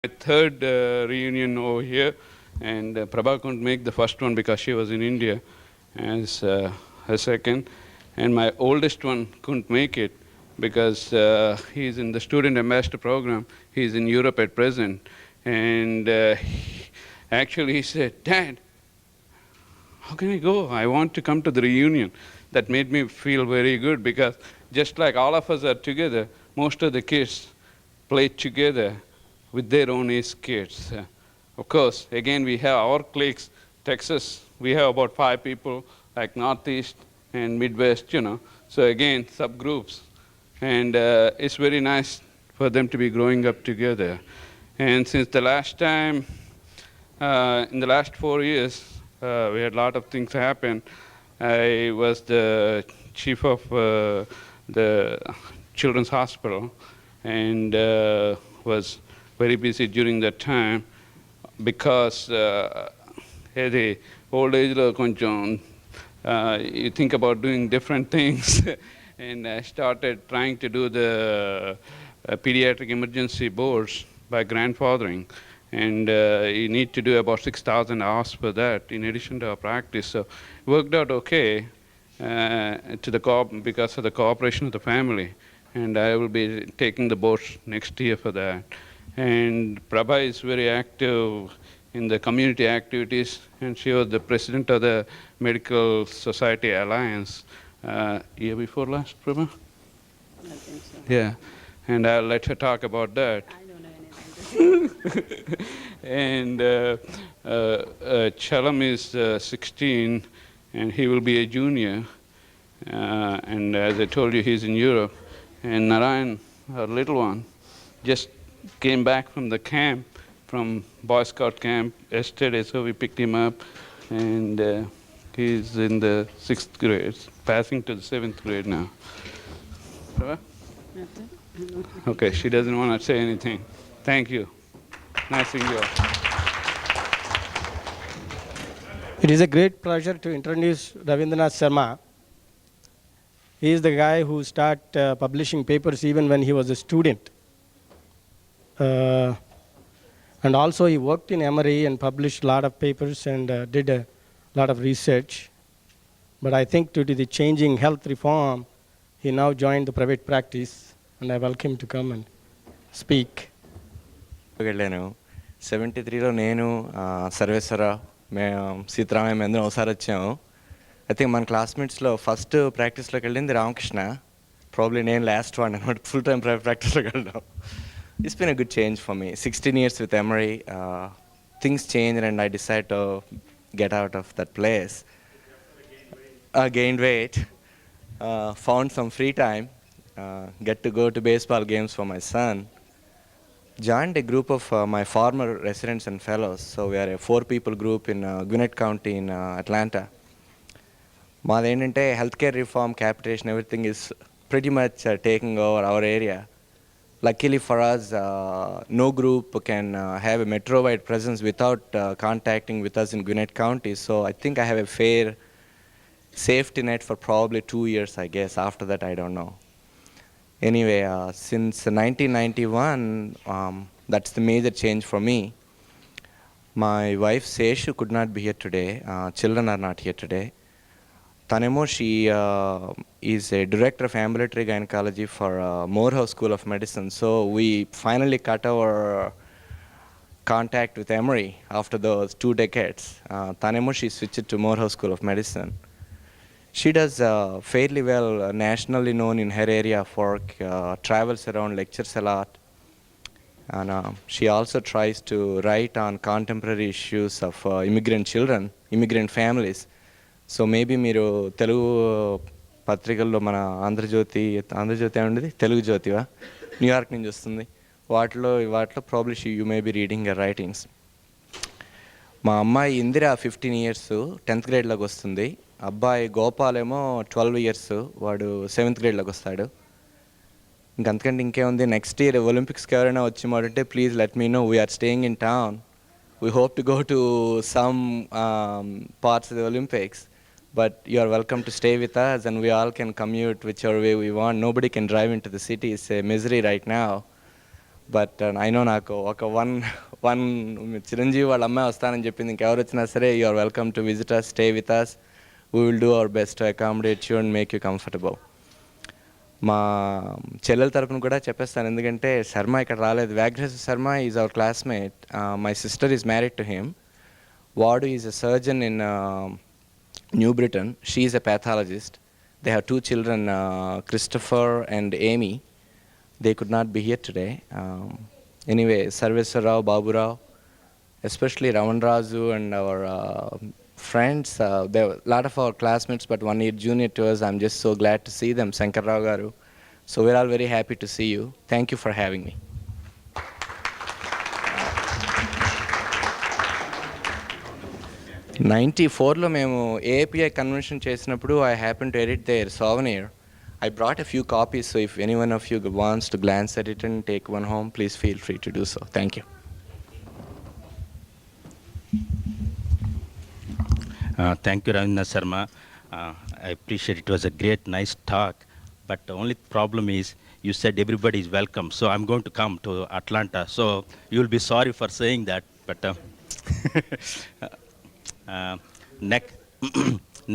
My third reunion over here, and Prabha couldn't make the first one because she was in India as her second, and my oldest one couldn't make it because he's in the student ambassador program. He's in Europe at present, and actually he said, "Dad, how can I go? I want to come to the reunion." That made me feel very good because just like all of us are together, most of the kids played together with their own age kids. Of course, again, we have our cliques. Texas, we have about 5 people, like Northeast and Midwest, So again, subgroups. And it's very nice for them to be growing up together. And since the last time, in the last 4 years, we had a lot of things happen. I was the chief of the Children's Hospital and was very busy during that time because the old age lo koncham you think about doing different things and I started trying to do the pediatric emergency boards by grandfathering, and you need to do about 6,000 hours for that in addition to our practice. So it worked out okay because of the cooperation of the family, and I will be taking the boards next year for that. And Prabha is very active in the community activities, and she was the president of the Medical Society Alliance year before last, Prabha? I think so. Yeah, and I'll let her talk about that. I don't know anything. And Chalam is 16, and he will be a junior. And as I told you, he's in Europe. And Narayan, our little one, just came back from the camp, from Boy Scout camp yesterday, so we picked him up, and he's in the 6th grade, passing to the 7th grade now. Nothing? Okay, she doesn't want to say anything. Thank you. Nice seeing you all. It is a great pleasure to introduce Ravindranath Sharma. He is the guy who started publishing papers even when he was a student. And also he worked in Emory and published a lot of papers and did a lot of research. But I think due to the changing health reform, he now joined the private practice, and I welcome him to come and speak. వెళ్ళాను 73లో నేను సర్వేశ్వర మేము సీతారామయ్య మేము అందరం ఒకసారి వచ్చాము. I think మన క్లాస్మేట్స్లో first ప్రాక్టీస్లోకి వెళ్ళింది Ramakrishna, probably నేను లాస్ట్ వన్ అనమాట ఫుల్ టైం ప్రైవేట్ ప్రాక్టీస్లోకి వెళ్ళడం. It's been a good change for me. 16 years with Emory, things changed and I decided to get out of that place. Gained weight, found some free time, get to go to baseball games for my son. Joined a group of my former residents and fellows. So we are a 4-people group in Gwinnett County in Atlanta. Maadendante healthcare reform, capitation, everything is pretty much taking over our area. Luckily for us, no group can have a metro-wide presence without contacting with us in Gwinnett County. So I think I have a fair safety net for probably 2 years, I guess. After that, I don't know. Anyway, since 1991, that's the major change for me. My wife, Seshu, could not be here today. Children are not here today. Tanemo, she is a director of ambulatory gynecology for Morehouse School of Medicine. So we finally cut our contact with Emory after those 2 decades. Tanemo, she switched to Morehouse School of Medicine. She does fairly well, nationally known in her area for travels around, lectures a lot. And she also tries to write on contemporary issues of immigrant children, immigrant families. So maybe మీరు తెలుగు పత్రికల్లో మన ఆంధ్రజ్యోతి ఏమండది తెలుగు జ్యోతివా New York నుంచి వస్తుంది, వాటిలో probably you may be reading your writings. మా అమ్మాయి ఇందిరా 15 years 10th gradeలోకి వస్తుంది. అబ్బాయి గోపాల్ ఏమో 12 years, వాడు 7th gradeలోకి వస్తాడు. ఇంకంతకంటే ఇంకేముంది, నెక్స్ట్ ఇయర్ ఒలింపిక్స్కి ఎవరైనా వచ్చి మాట్లాడితే please let me know, we are staying in town. We hope to go to some parts of the Olympics. But you are welcome to stay with us and we all can commute whichever way we want. Nobody can drive into the city. It's a misery right now. But I know నాకు ఒక one Chiranjeevi వాళ్ళ అమ్మాయి వస్తానని చెప్పింది. ఇంకెవరు వచ్చినా సరే you are welcome to visit us, stay with us, we will do our best to accommodate you and make you comfortable. మా చెల్లెల తరపున కూడా చెప్పేస్తాను, ఎందుకంటే శర్మ ఇక్కడ రాలేదు. Vyaghreshwara Sharma is our classmate. My sister is married to him. వాడు is a surgeon in New Britain. She is a pathologist. They have 2 children, Christopher and Amy. They could not be here today. Anyway, Sarveswar Rao, Babu Rao, especially Raman Raju and our friends. There were a lot of our classmates, but 1 year junior to us. I'm just so glad to see them. Shankar Rao Garu. So we're all very happy to see you. Thank you for having me. 94లో మేము API convention చేసినప్పుడు I happen to edit their souvenir. I brought a few copies, so if any one of you wants to glance at it and take one home, please feel free to do so. Thank you. Thank you, Ravindra Sharma. I appreciate it. Was a great, nice talk. But the only problem is you said everybody is welcome. So I'm going to come to Atlanta. So you'll be sorry for saying that. But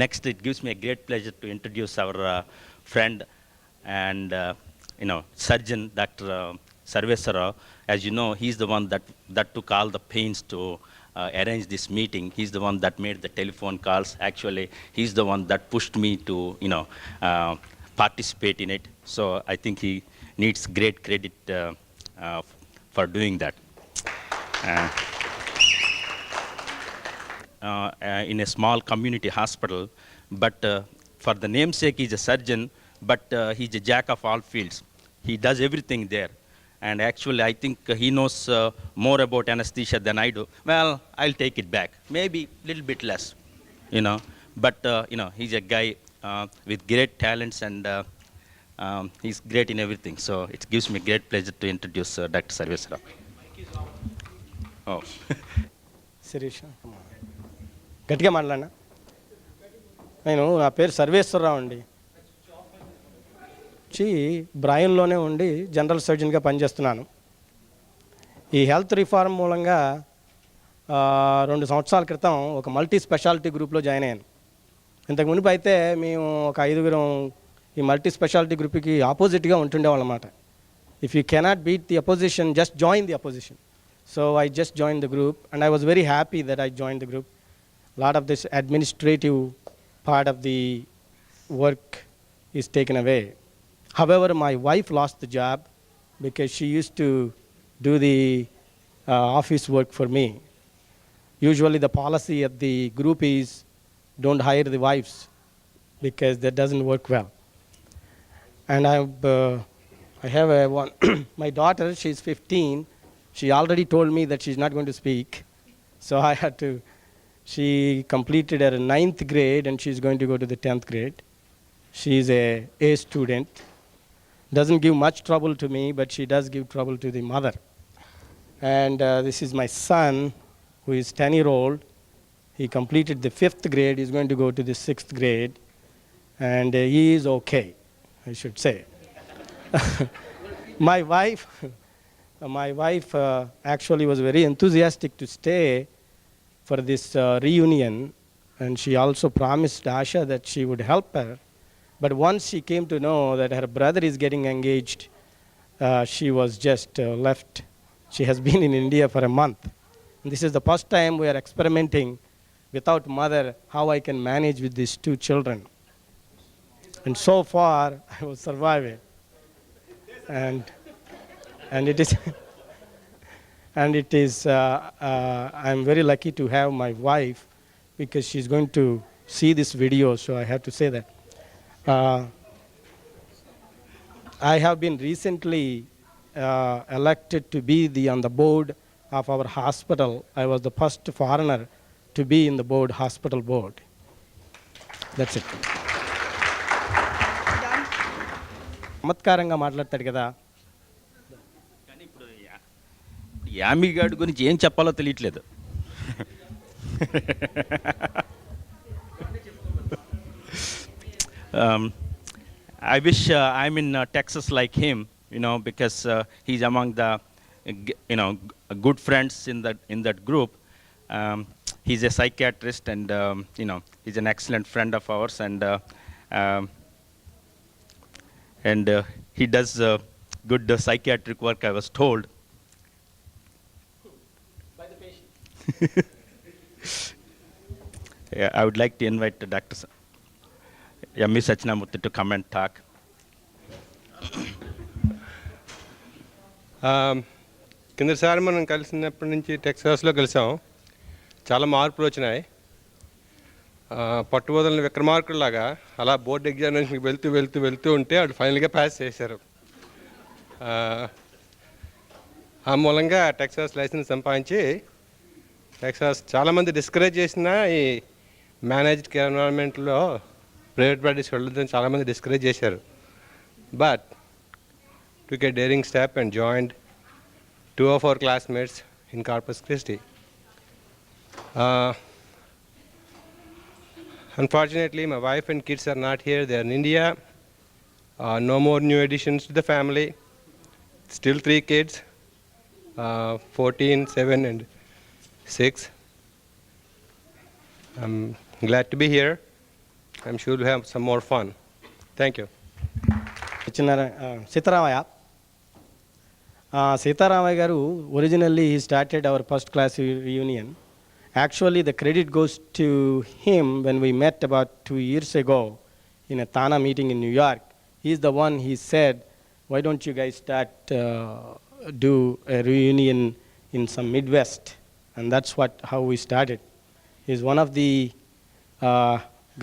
next, it gives me a great pleasure to introduce our friend and surgeon, Dr. Sarveswara. As you know, he's the one that took all the pains to arrange this meeting. He's the one that made the telephone calls. Actually, he's the one that pushed me to participate in it. So I think he needs great credit for doing that. In a small community hospital, but for the namesake, he's a surgeon, but he's a jack of all fields. He does everything there. And actually, I think he knows more about anesthesia than I do. Well, I'll take it back. Maybe a little bit less, But, he's a guy with great talents and he's great in everything. So it gives me great pleasure to introduce Dr. Sarveswara. Oh. Sirisha గట్టిగా మాట్లాడినా. నా పేరు సర్వేశ్వరరావు అండి. బ్రాయన్లోనే ఉండి general సర్జన్గా పనిచేస్తున్నాను. ఈ health reform మూలంగా 2 సంవత్సరాల క్రితం ఒక మల్టీ స్పెషాలిటీ గ్రూప్లో జాయిన్ అయ్యాను. ఇంతకు మునుపు అయితే మేము ఒక 5గురం ఈ మల్టీ స్పెషాలిటీ గ్రూప్కి ఆపోజిట్గా ఉంటుండేవాళ్ళం అన్నమాట. If you cannot beat the opposition, just join the opposition. So I just joined the group and I was very happy that I joined the group. A lot of this administrative part of the work is taken away. However, my wife lost the job because she used to do the office work for me. Usually the policy of the group is don't hire the wives because that doesn't work well. And I have one my daughter, she's 15. She already told me that she's not going to speak. So I had to, she completed her 9th grade and she's going to go to the 10th grade. She's a student. Doesn't give much trouble to me, but she does give trouble to the mother. And this is my son, who is 10-year-old. He completed the 5th grade. He's going to go to the 6th grade. And he is okay, I should say. My wife actually was very enthusiastic to stay for this reunion, and she also promised Asha that she would help her. But once she came to know that her brother is getting engaged, she was just left. She has been in India for a month. And this is the first time we are experimenting without mother how I can manage with these 2 children. And so far, I was surviving. And it is I'm very lucky to have my wife because she's going to see this video, so I have to say that. I have been recently elected to be on the board of our hospital. I was the first foreigner to be in the hospital board. That's it. చమత్కారంగా మాట్లాడతాడు కదా. కానీ ఇప్పుడు యామి గాడి గురించి ఏం చెప్పాలో తెలియట్లేదు. I wish I'm in Texas like him, because he's among the good friends in that group. He's a psychiatrist, and he's an excellent friend of ours, um, and he does good psychiatric work, I was told. By the patient. Yeah, I would like to invite Dr. M.V. Sachinamurthy to come and talk. కిందసారి మనం కలిసినప్పటి నుంచి టెక్సాస్లో కలిసాం. చాలా మార్పులు వచ్చినాయి. పట్టుబోదలని విక్రమార్కుడిలాగా అలా board ఎగ్జామినేషన్కి వెళ్తూ ఉంటే వాడు ఫైనల్గా పాస్ చేశారు. ఆ మూలంగా టెక్సాస్ లైసెన్స్ సంపాదించి టెక్సాస్ చాలామంది డిస్కరేజ్ చేసిన ఈ మేనేజ్డ్ ఎన్విరాన్మెంట్లో ప్రైవేట్ ప్రాక్టీస్ వెళ్ళొద్దని చాలామంది డిస్కరేజ్ చేశారు. But took a daring step and joined 2 of our classmates in Corpus Christi. Unfortunately, my wife and kids are not here. They are in India. No more new additions to the family. Still 3 kids, 14, 7 and 6. I'm glad to be here. I'm sure we'll have some more fun. Thank you. Sitaramayya Sitaramayya garu originally he started our first class union. Actually, the credit goes to him when we met about 2 years ago in a Tana meeting in New York. He's the one, he said, why don't you guys start, do a reunion in some Midwest? And that's how we started. He's one of the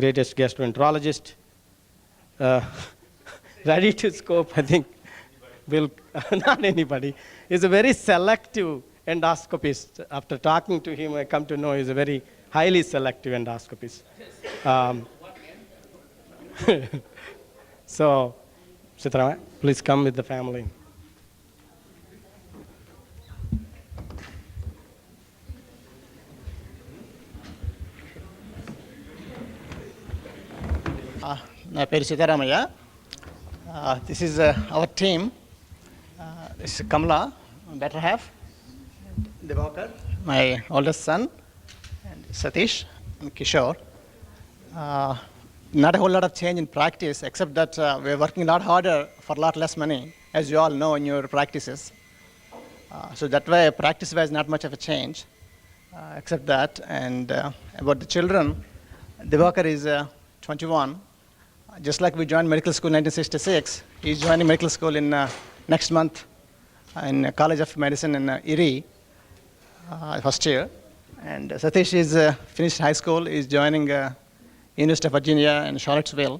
greatest gastroenterologists, ready to scope, I think, will, not anybody. He's a very selective endoscopist. After talking to him, I come to know he's a very highly selective endoscopist. So, Sitaramaya, please come with the family. నా పేరు Sitaramayya. This is our team. This is Kamala, better half, Devakar, my oldest son, and Satish and Kishore. Not a whole lot of change in practice, except that we're working a lot harder for a lot less money, as you all know in your practices. So that way, practice-wise, not much of a change, except that. And about the children, Devakar is 21. Just like we joined medical school in 1966, he's joining medical school in next month in College of Medicine in Erie, first year. And Satish is finished high school, he's joining University of Virginia in Charlottesville,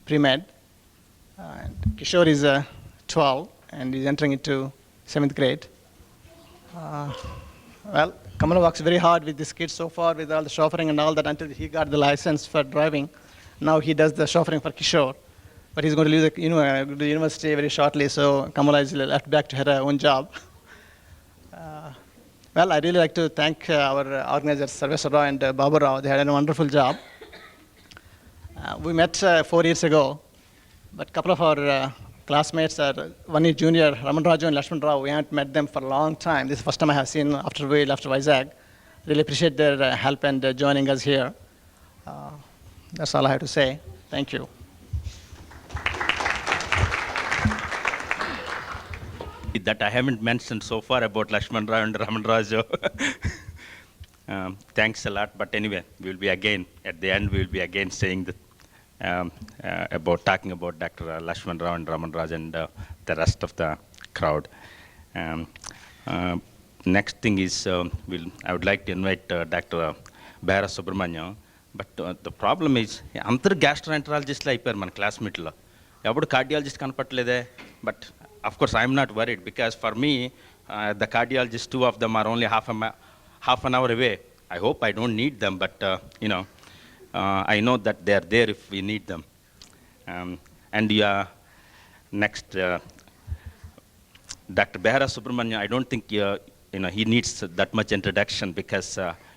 pre-med. And Kishore is 12 and he's entering into 7th grade. Well, Kamala works very hard with these kids so far with all the chauffeuring and all that until he got the license for driving. Now he does the chauffeuring for Kishore, but he's going to leave the university very shortly, so Kamala is left back to her own job. Well, I really like to thank our organizers, Sarveswara and Babu Rao. They had a wonderful job. We met 4 years ago, but a couple of our classmates are, one is junior, Raman Raju and Lakshman Rao. We haven't met them for a long time. This is the first time I have seen after we left Vizag. Really appreciate their help and joining us here. That's all I have to say. Thank you. That I haven't mentioned so far about Lakshman Rao and Raman Raju. Thanks a lot. But anyway, we'll be again, at the end, we'll be again saying that, talking about Dr. Lakshman Rao and Raman Raj and the rest of the crowd. Next thing is, I would like to invite Dr. Behra Subramaniam. But the problem is, అందరు గ్యాస్ట్రోఎంటరాలజిస్ట్లు అయిపోయారు మన క్లాస్మేట్లో. ఎప్పుడు cardiologist కనపట్లేదే. But of course, I'm not worried because for me, the cardiologists, 2 of them are only half an hour away. I hope I don't need them, but I know that they are there if we need them. And next, Dr. Behra Subramaniam, I don't think he needs that much introduction because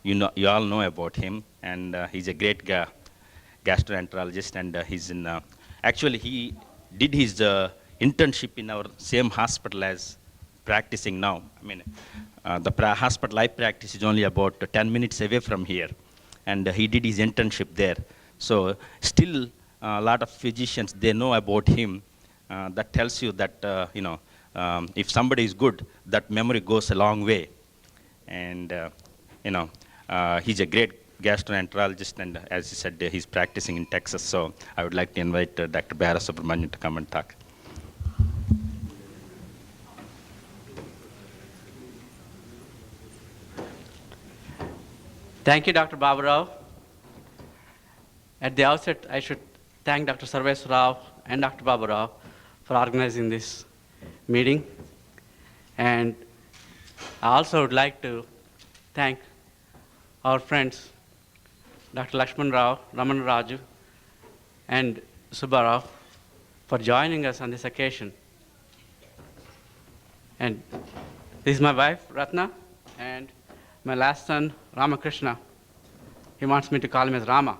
you all know about him, and he's a great gastroenterologist, and he's in. Actually, he did his internship in our same hospital as practicing now. I mean, the hospital I practice is only about 10 minutes away from here, and he did his internship there. So still, a lot of physicians, they know about him. That tells you that, if somebody is good, that memory goes a long way. And, he's a great gastroenterologist, and as he said, he's practicing in Texas. So I would like to invite Dr. Bara Subramanian to come and talk. Thank you, Dr. Babu Rao. At the outset, I should thank Dr. Sarvesh Rao and Dr. Babu Rao for organizing this meeting. And I also would like to thank our friends, Dr. Lakshman Rao, Raman Raju, and Subba Rao for joining us on this occasion. And this is my wife, Ratna, and my last son, Ramakrishna. He wants me to call him as Rama.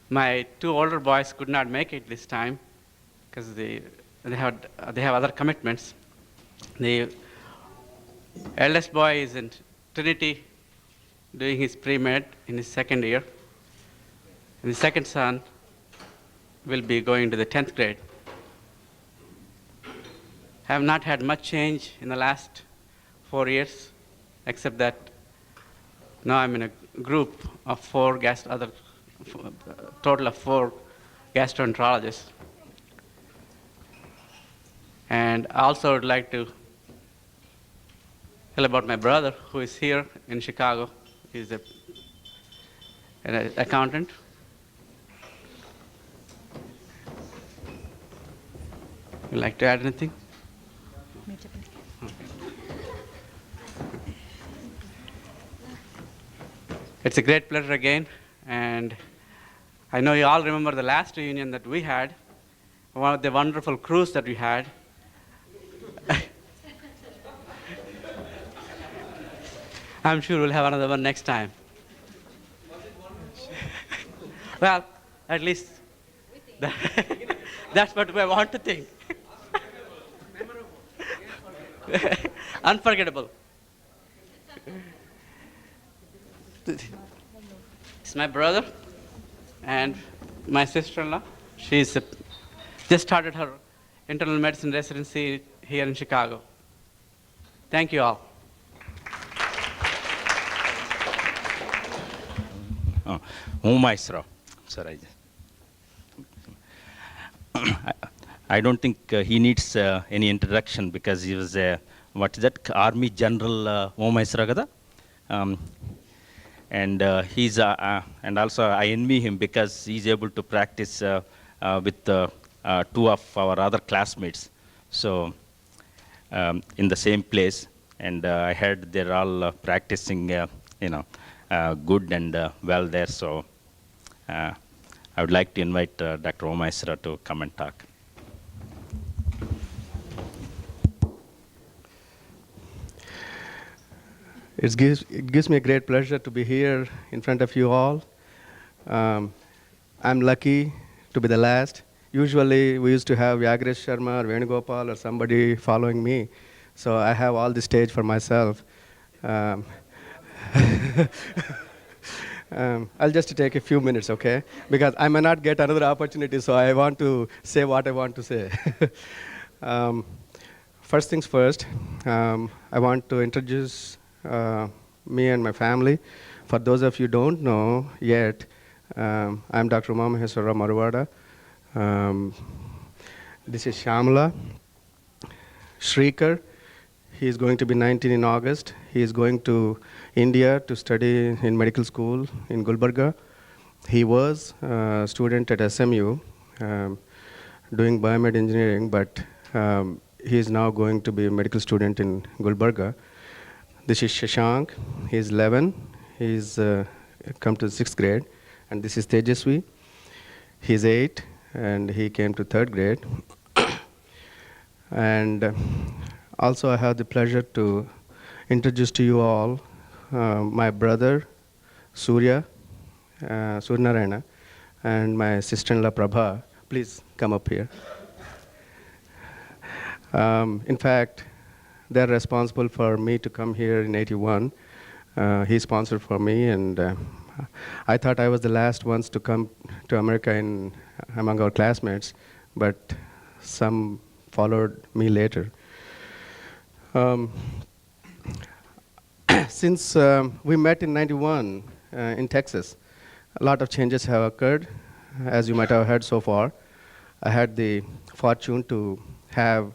My two older boys could not make it this time because they have other commitments. The eldest boy is in Trinity doing his pre-med in his second year. And the second son will be going to the 10th grade. I have not had much change in the last 4 years, except that now I'm in a group of total of four gastroenterologists. And I also would like to tell about my brother who is here in Chicago. He's an accountant. Would you like to add anything? It's a great pleasure again, and I know you all remember the last reunion that we had, one of the wonderful cruise that we had. I'm sure we'll have another one next time. Well, at least that's what we want to think. Unforgettable. It's my brother and my sister-in-law. She's just started her internal medicine residency here in Chicago. Thank you all. Umaisra. Sorry. I don't think he needs any introduction because he was what is that, Army General Umaisra Gada? And he's and also I envy him because he's able to practice with two of our other classmates. So in the same place, and I heard they're all practicing, good and well there. So I would like to invite Dr. Umaisra to come and talk. It gives me a great pleasure to be here in front of you all. I'm lucky to be the last. Usually we used to have Yagresh Sharma or Venugopal or somebody following me. So I have all the stage for myself. I'll just take a few minutes, okay? Because I may not get another opportunity, so I want to say what I want to say. First things first, I want to introduce me and my family. For those of you who don't know yet, I'm Dr. Uma Maheswara Maruvada. This is Shamla. Shrikar, he is going to be 19 in August. He is going to India to study in medical school in Gulbarga. He was a student at SMU doing biomed engineering, but he is now going to be a medical student in Gulbarga. This is Shashank. He's 11. He's come to 6th grade. And this is Tejaswi. He's 8, and he came to 3rd grade. And also I have the pleasure to introduce to you all my brother, Surya Narayana, and my sister-in-law, Prabha. Please come up here. In fact, they're responsible for me to come here in 81. He sponsored for me, and I thought I was the last ones to come to America among our classmates, but some followed me later. Since we met in 91 in Texas, a lot of changes have occurred, as you might have heard so far. I had the fortune to have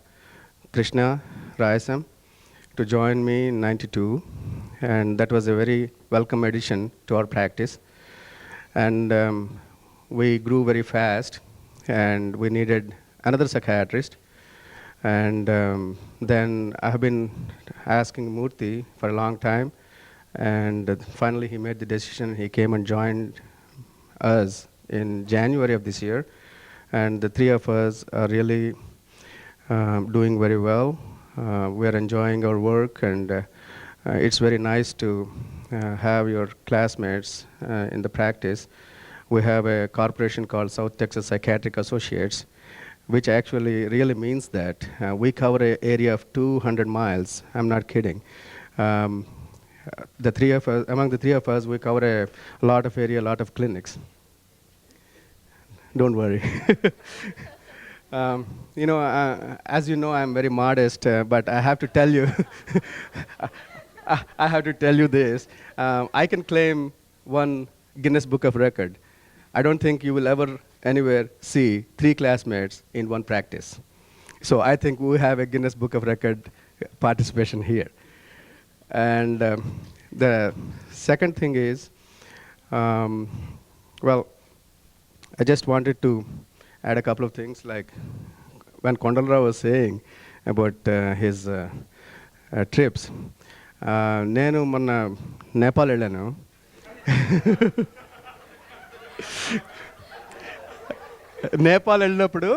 Krishna Rayasam to join me in 92, and that was a very welcome addition to our practice. And we grew very fast, and we needed another psychiatrist. And then I have been asking Murthy for a long time, and finally he made the decision. He came and joined us in January of this year, and the three of us are really doing very well. We are enjoying our work, and it's very nice to have your classmates in the practice. We have a corporation called South Texas Psychiatric Associates, which actually really means that we cover an area of 200 miles. I'm not kidding. Among the three of us, we cover a lot of area, a lot of clinics. Don't worry. As you know, I'm very modest, but I have to tell you, I have to tell you this. I can claim one Guinness Book of Record. I don't think you will ever anywhere see 3 classmates in one practice. So I think we have a Guinness Book of Record participation here. And the second thing is, well, I just wanted to add a couple of things, like when Kondalrao was saying about his trips. నేను మొన్న నేపాల్ వెళ్ళాను. నేపాల్ వెళ్ళినప్పుడు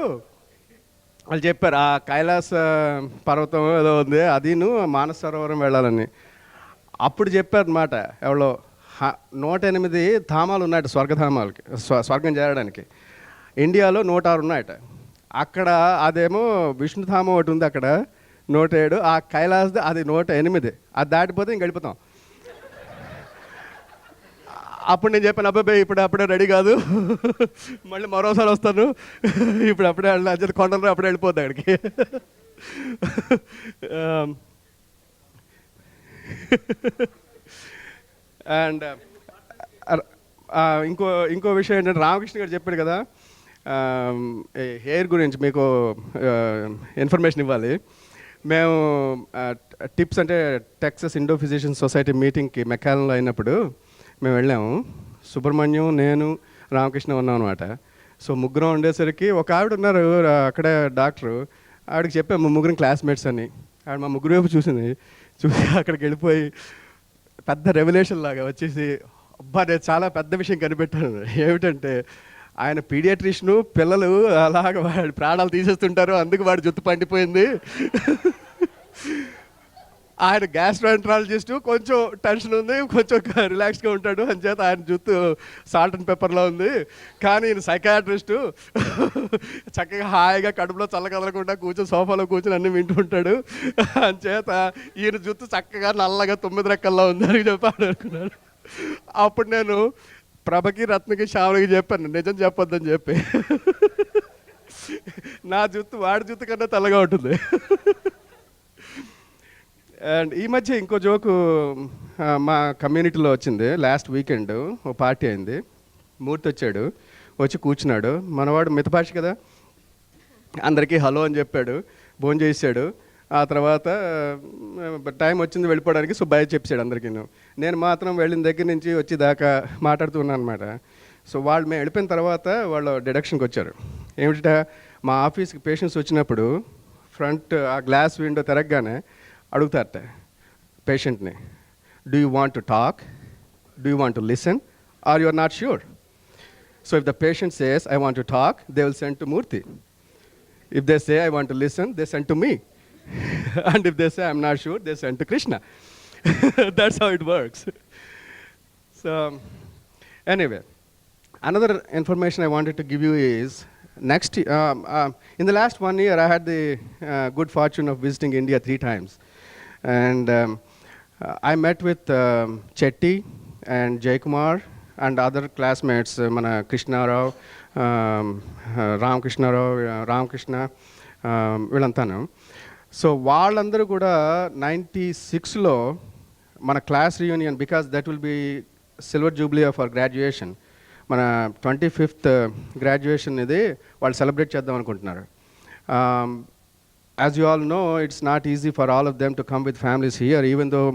వాళ్ళు చెప్పారు ఆ కైలాస పర్వతం ఏదో ఉంది, అదిను మానస సరోవరం వెళ్ళాలని. అప్పుడు చెప్పారు అన్నమాట, ఎవరో 108 ధామాలు ఉన్నాయట స్వర్గధామాలకి, స్వర్గం చేరడానికి. ఇండియాలో 106 ఉన్నాయట. అక్కడ అదేమో విష్ణుధామం ఒకటి ఉంది, అక్కడ 107. ఆ కైలాసది అది 108. అది దాటిపోతే ఇంక వెళ్ళిపోతాం. అప్పుడు నేను చెప్పాను, అబ్బాయి ఇప్పుడు అప్పుడే రెడీ కాదు, మళ్ళీ మరోసారి వస్తాను, ఇప్పుడు అప్పుడే వెళ్ళి కొండలు అప్పుడే వెళ్ళిపోద్ది అక్కడికి. అండ్ ఇంకో విషయం ఏంటంటే, రామకృష్ణ గారు చెప్పాడు కదా హెయిర్ గురించి మీకు ఇన్ఫర్మేషన్ ఇవ్వాలి. మేము టిప్స్ అంటే టెక్సస్ ఇండో ఫిజిషియన్ సొసైటీ మీటింగ్కి మెక్కాలంలో అయినప్పుడు మేము వెళ్ళాము. సుబ్రహ్మణ్యం, నేను, రామకృష్ణ ఉన్నాం అనమాట. సో ముగ్గురం ఉండేసరికి ఒక ఆవిడ ఉన్నారు అక్కడే డాక్టరు, ఆవిడకి చెప్పాము ముగ్గురం క్లాస్మేట్స్ అని. ఆవిడ మా ముగ్గురు వైపు చూసి అక్కడికి వెళ్ళిపోయి పెద్ద రెవల్యూషన్ లాగా వచ్చేసి, అబ్బా నేను చాలా పెద్ద విషయం కనిపెట్టాను. ఏమిటంటే ఆయన పీడియాట్రిషను, పిల్లలు అలాగ వాడి ప్రాణాలు తీసేస్తుంటారు, అందుకు వాడి జుట్టు పండిపోయింది. ఆయన గ్యాస్ట్రోఎంట్రాలజిస్టు, కొంచెం టెన్షన్ ఉంది, కొంచెం రిలాక్స్గా ఉంటాడు, అంచేత ఆయన జుట్టు సాల్ట్ అండ్ పెప్పర్లో ఉంది. కానీ ఈయన సైకాట్రిస్టు, చక్కగా హాయిగా కడుపులో చల్లకదలకుండా కూర్చొని సోఫాలో కూర్చొని అన్నీ వింటూ ఉంటాడు, అంచేత ఈయన జుట్టు చక్కగా నల్లగా 9 రెక్కల్లో ఉంది అని చెప్పి అనుకున్నాడు. అప్పుడు నేను ప్రభకి, రత్నకి, శ్యామలకి చెప్పాను నిజం చెప్పొద్దని చెప్పి, నా జుట్టు వాడి జుట్టు కన్నా తెల్లగా ఉంటుంది. అండ్ ఈ మధ్య ఇంకో జోకు మా కమ్యూనిటీలో వచ్చింది. లాస్ట్ వీకెండ్ ఓ పార్టీ అయింది, మూర్తి వచ్చాడు, వచ్చి కూర్చున్నాడు. మనవాడు మితభాష కదా, అందరికీ హలో అని చెప్పాడు, భోజనం చేసాడు. ఆ తర్వాత టైం వచ్చింది వెళ్ళిపోవడానికి, సో బై చెప్పాడు అందరికీ. నేను మాత్రం వెళ్ళిన దగ్గర నుంచి వచ్చి దాకా మాట్లాడుతూ ఉన్నాను అనమాట. సో వాళ్ళు మేము వెళ్ళిపోయిన తర్వాత వాళ్ళు డిడక్షన్కి వచ్చారు. ఏమిటంటే మా ఆఫీస్కి పేషెంట్స్ వచ్చినప్పుడు ఫ్రంట్ ఆ గ్లాస్ విండో తిరగగానే అడుగుతారట పేషెంట్ని, do you want to talk, do you want to listen, are you or not sure. So if the patient says I want to talk, they will send to Murthy. If they say I want to listen, they send to me. And if they say I'm not sure, they send to Krishna. That's how it works. So anyway, another information I wanted to give you is in the last 1 year, I had the good fortune of visiting India 3 times. And I met with Chetty and Jaykumar and other classmates, Mana Krishna Rao, Ram Krishna Rao, Ram Krishna, Vilantanu. So, వాళ్ళందరూ కూడా 96లో మన class reunion, because that will be silver Jubilee of our graduation, మన 25th graduation ఇది వాళ్ళు celebrate చేద్దాం అనుకుంటున్నారు. As you all know, it's not easy for all of them to come with families here, even though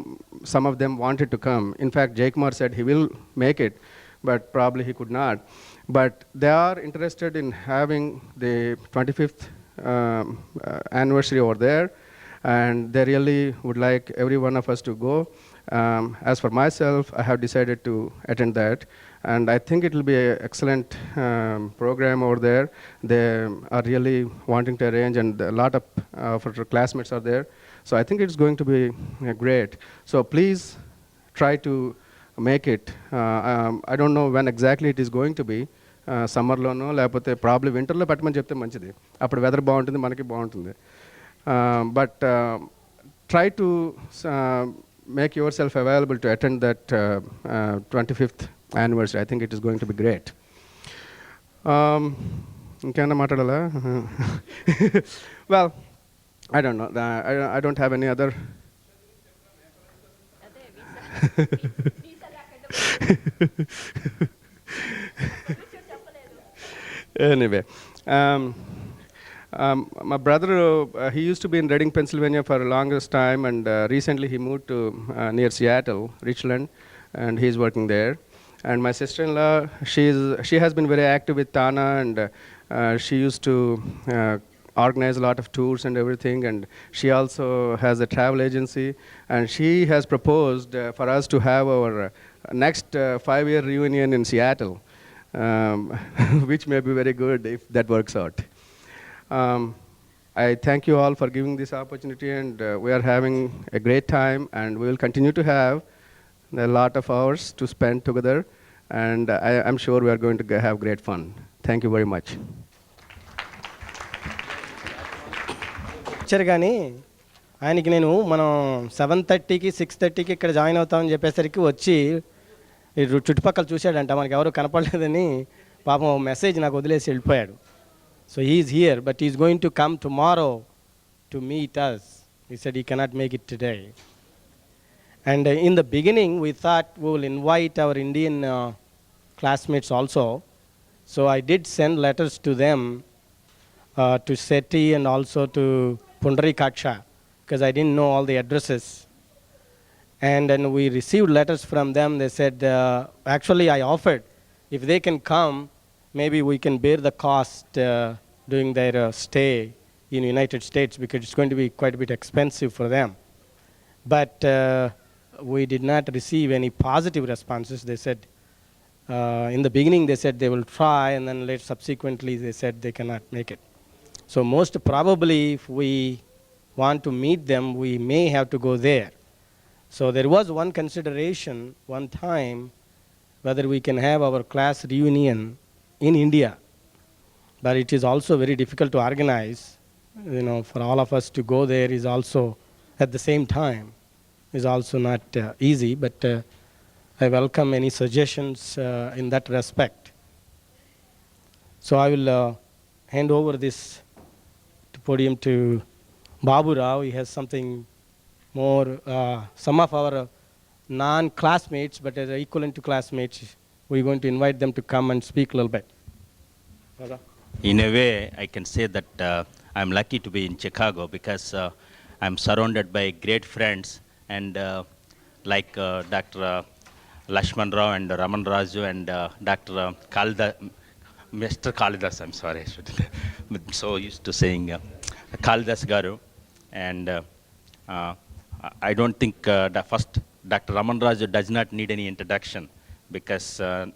some of them wanted to come. In fact, Jaykumar said he will make it, but probably he could not. But they are interested in having the 25th anniversary over there, and they really would like every one of us to go. As for myself, I have decided to attend that, and I think it will be an excellent program over there. They are really wanting to arrange, and a lot of our classmates are there. So I think it's going to be great. So please try to make it. I don't know when exactly it is going to be. సమ్మర్లోనో లేకపోతే probably వింటర్లో పెట్టమని చెప్తే మంచిది, అప్పుడు weather బాగుంటుంది, మనకి బాగుంటుంది. But try to make yourself available to attend that 25th anniversary. I think it is going to be great. ఇంకేమన్నా మాట్లాడాలా? Well, I don't know. I don't have any other. Anyway, my brother, he used to be in Reading, Pennsylvania for the longest time, and recently he moved to near Seattle, Richland, and he's working there. And my sister-in-law, she has been very active with Tana, and she used to organize a lot of tours and everything, and she also has a travel agency, and she has proposed for us to have our next 5-year reunion in Seattle, which may be very good if that works out. I thank you all for giving this opportunity, and we are having a great time, and we will continue to have a lot of hours to spend together, and I'm sure we are going to have great fun. Thank you very much. వచ్చారు కానీ ఆయనకి నేను మనం 7:30కి 6:30కి ఇక్కడ join అవుతామని చెప్పేసరికి వచ్చి చుట్టుపక్కల చూశాడంట, మనకి ఎవరు కనపడలేదని పాపం మెసేజ్ నాకు వదిలేసి వెళ్ళిపోయాడు. So he is here, but he is going to come tomorrow to meet us. He said he cannot make it today. And in the beginning, we thought we will invite our Indian classmates also. So I did send letters to them, to Seti and also to Pundarikaksha, because I didn't know all the addresses. And then we received letters from them. They said, actually I offered, if they can come, maybe we can bear the cost during their stay in United States, because it's going to be quite a bit expensive for them. But we did not receive any positive responses. They said, in the beginning they said they will try, and then later subsequently they said they cannot make it. So most probably if we want to meet them, we may have to go there. So there was one consideration one time whether we can have our class reunion in India, but it is also very difficult to organize. For all of us to go there is also at the same time is also not easy, but I welcome any suggestions in that respect. So I will hand over this podium to Babu Rao. He has something more, some of our non-classmates, but as equivalent to classmates, we're going to invite them to come and speak a little bit. In a way, I can say that I'm lucky to be in Chicago, because I'm surrounded by great friends, and like Dr. Lashman Rao and Raman Raju and Dr. Mr. Kalidas, I'm sorry, I'm so used to saying Kalidas Garu, and I don't think first Dr. Raman Raju does not need any introduction, because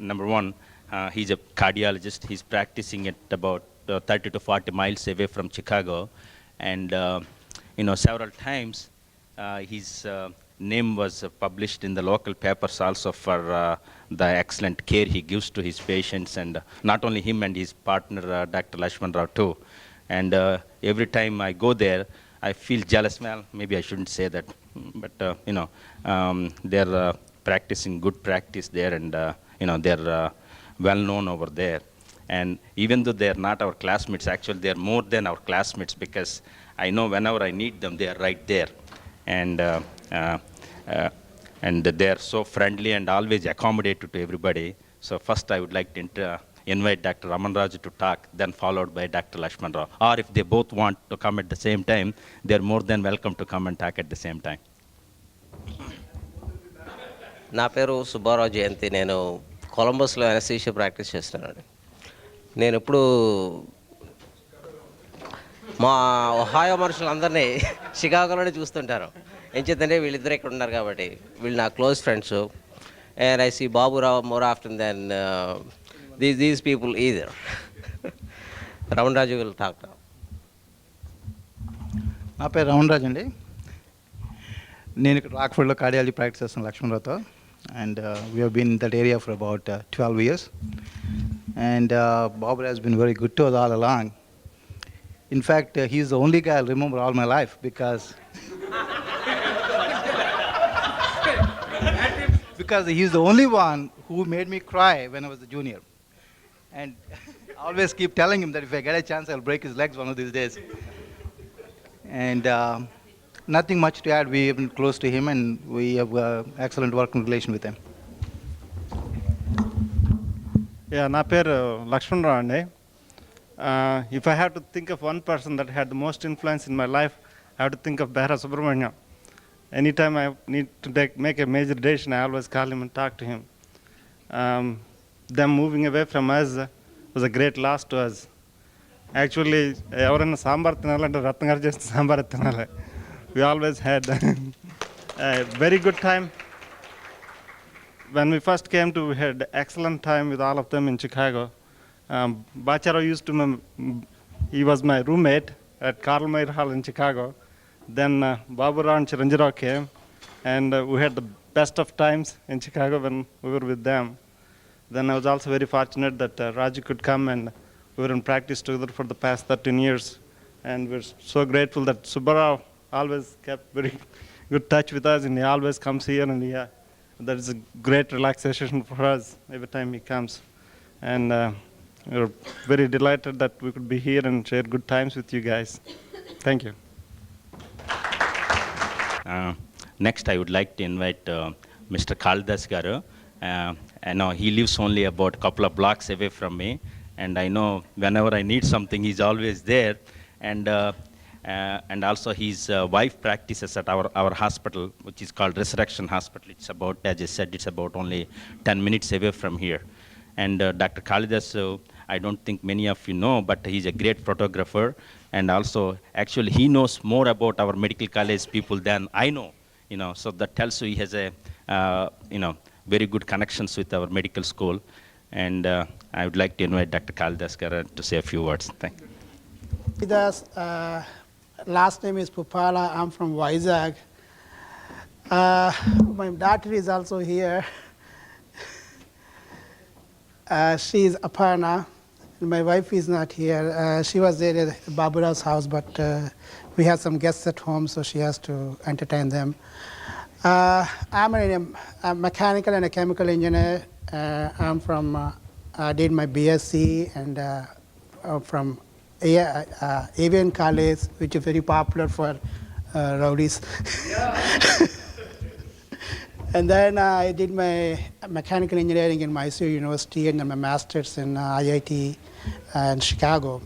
number one, he's a cardiologist. He's practicing at about 30 to 40 miles away from Chicago, and several times he's name was published in the local papers also for the excellent care he gives to his patients, and not only him and his partner, Dr. Lashman Rao too. And every time I go there, I feel jealous. Well, maybe I shouldn't say that, but they're practicing good practice there, and they're well known over there. And even though they're not our classmates, actually they're more than our classmates, because I know whenever I need them, they are right there. And they're so friendly and always accommodated to everybody. So first I would like to invite Dr. Raman Raju to talk, then followed by Dr. Lashman Rao. Or if they both want to come at the same time, they're more than welcome to come and talk at the same time. నా పేరు సుబ్బారావు జయంతి. నేను కొలంబస్లో anaesthesia practice చేస్తున్నానండి. నేను ఇప్పుడు మా Ohio మనుషులందరినీ షికాగోలోనే చూస్తుంటారు. ఏం చేద్దంటే వీళ్ళిద్దరు ఇక్కడ ఉన్నారు కాబట్టి వీళ్ళు నా close friends. And I see Baburao more after then these people either. Raman Raju will talk. నా పేరు రమణ్ రాజు అండి. నేను ఇక్కడ రాక్ఫోర్డ్లో కార్డియాలజీ ప్రాక్టీస్ చేస్తాను లక్ష్మణరావుతో. And we have been in that area for about 12 years. And Bob has been very good to us all along. In fact, he's the only guy I'll remember all my life, because he's the only one who made me cry when I was a junior. And I always keep telling him that if I get a chance, I'll break his legs one of these days. And nothing much to add. We have been close to him, and we have excellent working relation with him. Yeah, నా పేరు లక్ష్మణరావు అండి. If I have to think of one person that had the most influence in my life, I have to think of Behra Subramaniam. Anytime I need to make a major decision, I always call him and talk to him. Them moving away from us was a great loss to us. Actually, ఎవరైనా సాంబార్ తినాలంటే రత్న గారు చేసిన సాంబార్ తినాలి. We always had a very good time. When we first came to, we had excellent time with all of them in Chicago. Bacharo used to, he was my roommate at Karl Mayer Hall in Chicago. Then Babu Rao and Chiranjirao came, and we had the best of times in Chicago when we were with them. Then I was also very fortunate that Raju could come, and we were in practice together for the past 13 years. And we're so grateful that Subbarao always kept very good touch with us, and he always comes here, and that is a great relaxation for us every time he comes. And we're very delighted that we could be here and share good times with you guys. Thank you. Next, I would like to invite Mr. Kaldas Garu. I know he lives only about a couple of blocks away from me, and I know whenever I need something, he's always there. And also his wife practices at our hospital, which is called Resurrection Hospital. It's about, as I said, it's about only 10 minutes away from here. And Dr. Kalidas, I don't think many of you know, but he's a great photographer. And also, actually, he knows more about our medical college people than I know. So that tells you he has a, very good connections with our medical school. And I would like to invite Dr. Kalidas to say a few words. Thank you. Last name is Pupala. I'm from Vizag. My daughter is also here. She is Aparna. My wife is not here. She was there at Babura's house, but we had some guests at home, so she has to entertain them. I'm a mechanical and a chemical engineer. I'm from, I did my BSc and from Avian College, which is very popular for rowdies. And then I did my mechanical engineering in Mysore University, and then my master's in IIT in Chicago.